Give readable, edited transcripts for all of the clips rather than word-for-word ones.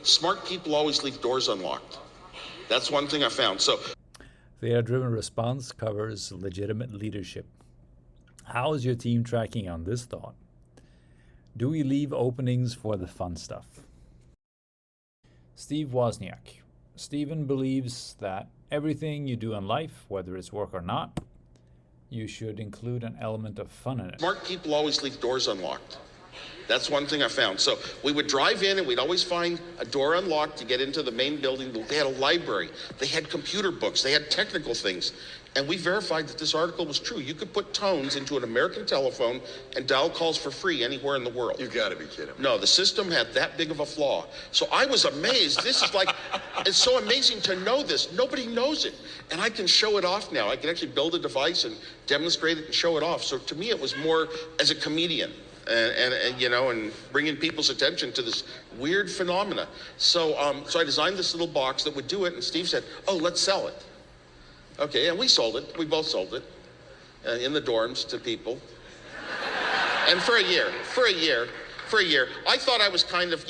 Smart people always leave doors unlocked. That's one thing I found. So, Data-driven response covers legitimate leadership. How is your team tracking on this thought? Do we leave openings for the fun stuff? Steve Wozniak. Steven believes that everything you do in life, whether it's work or not, you should include an element of fun in it. smart people always leave doors unlocked. That's one thing I found. So we would drive in and we'd always find a door unlocked to get into the main building. They had a library. They had computer books. They had technical things. And we verified that this article was true. You could put tones into an American telephone and dial calls for free anywhere in the world. You gotta be kidding me. No, the system had that big of a flaw. So I was amazed. This is like, it's so amazing to know this. Nobody knows it. And I can show it off now. I can actually build a device and demonstrate it and show it off. So to me, it was more as a comedian. And bringing people's attention to this weird phenomena. So I designed this little box that would do it, and Steve said, "Oh, let's sell it." Okay, and we sold it. We both sold it in the dorms to people. And for a year, I thought I was kind of,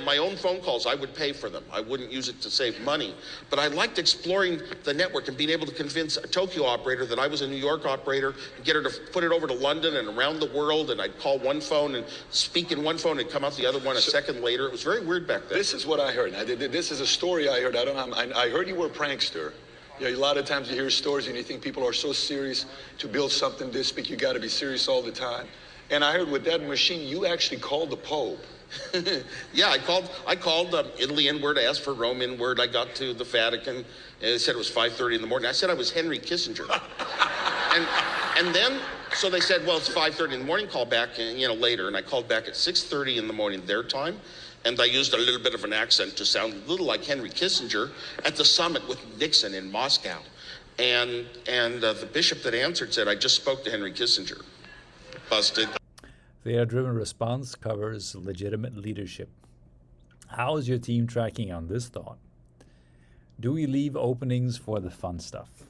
my own phone calls, I would pay for them. I wouldn't use it to save money. But I liked exploring the network and being able to convince a Tokyo operator that I was a New York operator and get her to put it over to London and around the world. And I'd call one phone and speak in one phone and come out the other one a second later. It was very weird back then. This is what I heard. This is a story I heard. I heard you were a prankster. Yeah, a lot of times you hear stories and you think people are so serious to build something this big, you got to be serious all the time. And I heard with that machine, you actually called the Pope. Yeah, I called Italy inward, asked for Rome inward. I got to the Vatican, and they said it was 5:30 in the morning. I said I was Henry Kissinger. and then, so they said, well, it's 5:30 in the morning, call back, later. And I called back at 6:30 in the morning their time. And I used a little bit of an accent to sound a little like Henry Kissinger at the summit with Nixon in Moscow. And the bishop that answered said, I just spoke to Henry Kissinger. Busted. Data-driven response covers legitimate leadership. How is your team tracking on this thought? Do we leave openings for the fun stuff?